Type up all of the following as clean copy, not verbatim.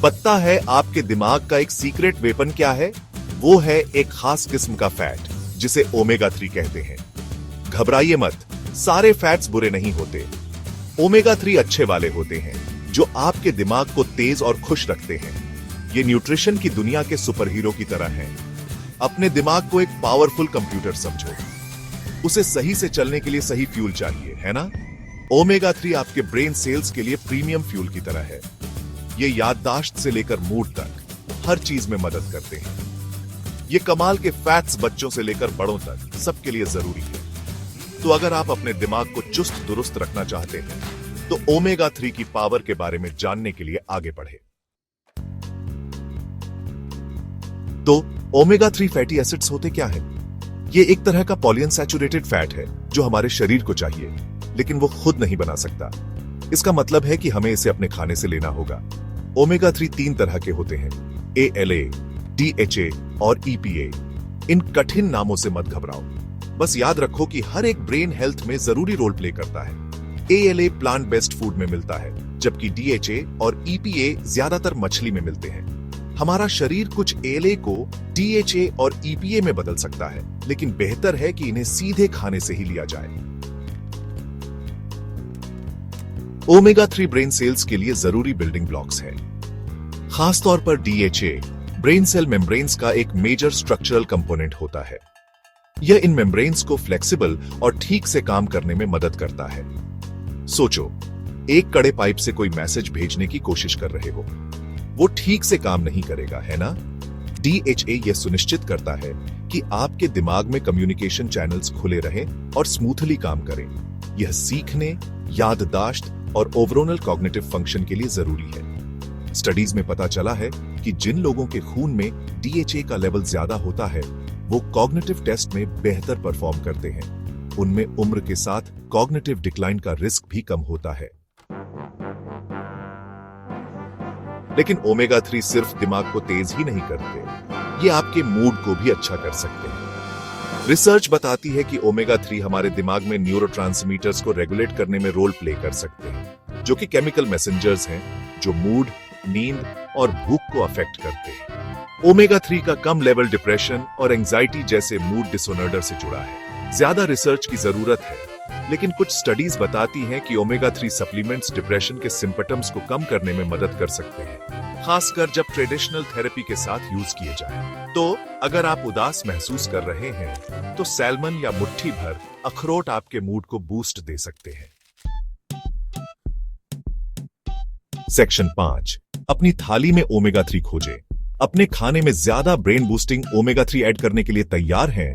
पता है आपके दिमाग का एक सीक्रेट वेपन क्या है? वो है एक खास किस्म का फैट जिसे ओमेगा 3 कहते हैं। घबराइए मत, सारे फैट्स बुरे नहीं होते। ओमेगा 3 अच्छे वाले होते हैं जो आपके दिमाग को तेज और खुश रखते हैं। ये न्यूट्रिशन की दुनिया के सुपर हीरो की तरह है। अपने दिमाग को एक पावरफुल कंप्यूटर समझो। उसे सही से चलने के लिए सही फ्यूल चाहिए, है ना? ओमेगा 3 आपके ब्रेन सेल्स के लिए प्रीमियम फ्यूल की तरह है। ये याददाश्त से लेकर मूड तक हर चीज में मदद करते हैं। ये कमाल के फैट्स बच्चों से लेकर बड़ों तक सबके लिए जरूरी है। तो अगर आप अपने दिमाग को चुस्त दुरुस्त रखना चाहते हैं तो ओमेगा 3 की पावर के बारे में जानने के लिए आगे बढ़े। तो ओमेगा 3 फैटी एसिड्स होते क्या है? ये एक तरह का पॉलीअनसैचुरेटेड फैट है जो हमारे शरीर को चाहिए, लेकिन वो खुद नहीं बना सकता। इसका मतलब है कि हमें इसे अपने खाने से लेना होगा। ओमेगा 3 तीन तरह के होते हैं: ALA, DHA और EPA। इन कठिन नामों से मत घबराओ, बस याद रखो कि हर एक ब्रेन हेल्थ में जरूरी रोल प्ले करता है। ALA प्लांट बेस्ड फूड में मिलता है, जबकि DHA और EPA ज्यादातर मछली में मिलते हैं। हमारा शरीर कुछ ALA को DHA और EPA में बदल सकता है, लेकिन बेहतर है कि इन्हें सीधे खाने से ही लिया जाए। ओमेगा 3 ब्रेन सेल्स के लिए जरूरी बिल्डिंग ब्लॉक्स हैं। खासतौर पर DHA ब्रेन सेल मेम्ब्रेन्स का एक मेजर स्ट्रक्चरल कंपोनेंट होता है। यह इन मेम्ब्रेन्स को फ्लेक्सिबल और ठीक से काम करने में मदद करता है। सोचो, एक कड़े पाइप से कोई मैसेज भेजने की कोशिश कर रहे हो, वो ठीक से काम नहीं करेगा, है ना? DHA यह सुनिश्चित करता है कि आपके दिमाग में कम्युनिकेशन चैनल्स खुले रहें और स्मूथली काम करें। यह सीखने, याददाश्त और ओवरऑल कॉग्निटिव फंक्शन के लिए जरूरी है। स्टडीज में पता चला है कि जिन लोगों के खून में DHA का लेवल ज्यादा होता है वो कॉग्निटिव टेस्ट में बेहतर परफॉर्म करते हैं। उनमें उम्र के साथ कॉग्निटिव डिक्लाइन का रिस्क भी कम होता है। लेकिन ओमेगा 3 सिर्फ दिमाग को तेज ही नहीं करते, ये आपके मूड को भी अच्छा कर सकते हैं। रिसर्च बताती है कि ओमेगा 3 हमारे दिमाग में न्यूरोट्रांसमीटर्स को रेगुलेट करने में रोल प्ले कर सकते हैं, जो कि केमिकल मैसेंजर्स हैं जो मूड, नींद और भूख को अफेक्ट करते हैं। ओमेगा 3 का कम लेवल डिप्रेशन और एंजाइटी जैसे मूड डिसऑर्डर से जुड़ा है। ज्यादा रिसर्च की जरूरत है, लेकिन कुछ स्टडीज बताती हैं कि ओमेगा 3 सप्लीमेंट्स डिप्रेशन के सिम्पटम्स को कम करने में मदद कर सकते हैं, खासकर जब ट्रेडिशनल थेरेपी के साथ यूज किए जाएं। तो अगर आप उदास महसूस कर रहे हैं तो सैल्मन या मुट्ठी भर अखरोट आपके मूड को बूस्ट दे सकते हैं। सेक्शन 5, अपनी थाली में ओमेगा 3 खोजें। अपने खाने में ज्यादा ब्रेन बूस्टिंग ओमेगा 3 ऐड करने के लिए तैयार हैं?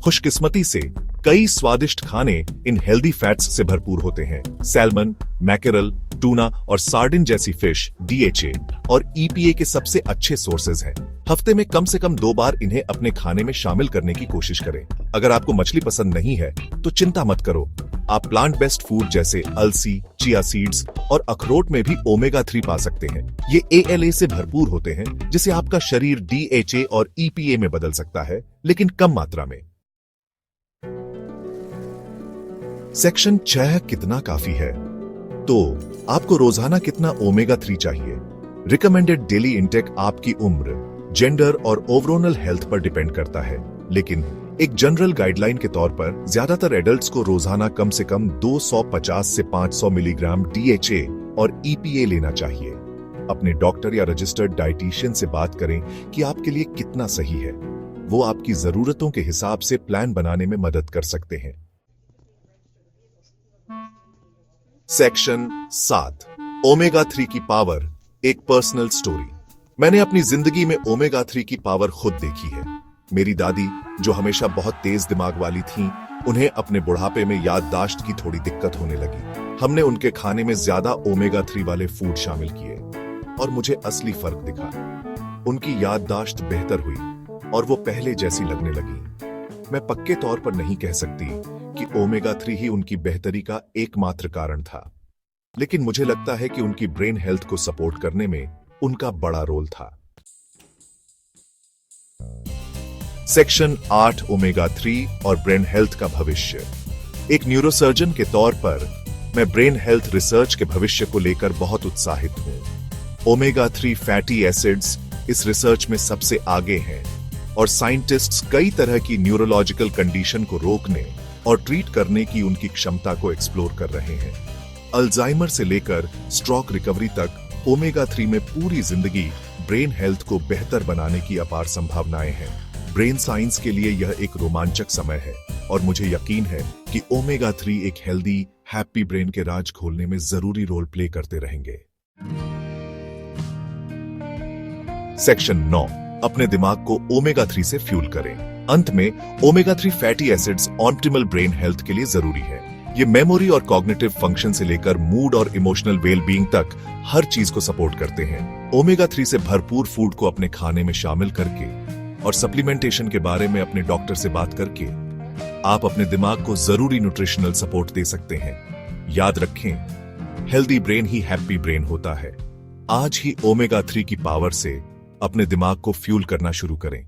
खुशकिस्मती से कई स्वादिष्ट खाने इन हेल्दी फैट्स से भरपूर होते हैं। सैल्मन, मैकेरल, टूना और सार्डिन जैसी फिश DHA और EPA के सबसे अच्छे सोर्सेज हैं। हफ्ते में कम से कम 2 बार इन्हें अपने खाने में शामिल करने की कोशिश करें। अगर आपको मछली पसंद नहीं है तो चिंता मत करो, आप प्लांट बेस्ड फूड जैसे अलसी, चिया सीड्स और अखरोट में भी ओमेगा 3 पा सकते हैं। ये ALA से भरपूर होते हैं, जिसे आपका शरीर DHA और EPA में बदल सकता है, लेकिन कम मात्रा में। सेक्शन 6, कितना काफी है? तो आपको रोजाना कितना ओमेगा 3 चाहिए? रिकमेंडेड डेली इंटेक आपकी उम्र, जेंडर और ओवरऑल हेल्थ पर डिपेंड करता है, लेकिन एक जनरल गाइडलाइन के तौर पर ज्यादातर एडल्ट्स को रोजाना कम से कम 250 से 500 मिलीग्राम DHA और EPA लेना चाहिए। अपने डॉक्टर या रजिस्टर्ड डाइटिशियन से बात करें कि आपके लिए कितना सही है। वो आपकी जरूरतों के हिसाब से प्लान बनाने में मदद कर सकते हैं। सेक्शन 7, ओमेगा 3 की पावर, एक पर्सनल स्टोरी। मैंने अपनी जिंदगी में ओमेगा 3 की पावर खुद देखी है। मेरी दादी, जो हमेशा बहुत तेज दिमाग वाली थीं, उन्हें अपने बुढ़ापे में याददाश्त की थोड़ी दिक्कत होने लगी। हमने उनके खाने में ज्यादा ओमेगा 3 वाले फूड शामिल किए और मुझे असली फर्क दिखा। उनकी याददाश्त बेहतर हुई और वो पहले जैसी लगने लगी। मैं पक्के तौर पर नहीं कह सकती कि ओमेगा 3 ही उनकी बेहतरी का एकमात्र कारण था, लेकिन मुझे लगता है कि उनकी ब्रेन हेल्थ को सपोर्ट करने में उनका बड़ा रोल था। सेक्शन 8, ओमेगा 3 और ब्रेन हेल्थ का भविष्य। एक न्यूरोसर्जन के तौर पर मैं ब्रेन हेल्थ रिसर्च के भविष्य को लेकर बहुत उत्साहित हूं। ओमेगा 3 फैटी एसिड्स इस रिसर्च में सबसे आगे हैं और साइंटिस्ट्स कई तरह की न्यूरोलॉजिकल कंडीशन को रोकने और ट्रीट करने की उनकी क्षमता को एक्सप्लोर कर रहे हैं। अल्जाइमर से लेकर स्ट्रोक रिकवरी तक ओमेगा 3 में पूरी जिंदगी ब्रेन हेल्थ को बेहतर बनाने की अपार संभावनाएं हैं। ब्रेन साइंस के लिए यह एक रोमांचक समय है और मुझे यकीन है कि ओमेगा 3 एक हेल्दी, हैप्पी ब्रेन के राज खोलने में जरूरी रोल प्ले करते रहेंगे। सेक्शन 9, अपने दिमाग को ओमेगा 3 से फ्यूल करें। अंत में omega 3 fatty acids optimal brain health के लिए जरूरी है। ये मेमोरी और कॉग्निटिव फंक्शन से लेकर मूड और इमोशनल वेलबींग तक हर चीज को सपोर्ट करते हैं। ओमेगा 3 से भरपूर फूड को अपने खाने में शामिल करके और सप्लीमेंटेशन के बारे में अपने डॉक्टर से बात करके आप अपने दिमाग को जरूरी न्यूट्रिशनल सपोर्ट दे सकते हैं। याद रखें, हेल्दी ब्रेन ही हैप्पी ब्रेन होता है। आज ही ओमेगा 3 की पावर से अपने दिमाग को फ्यूल करना शुरू करें।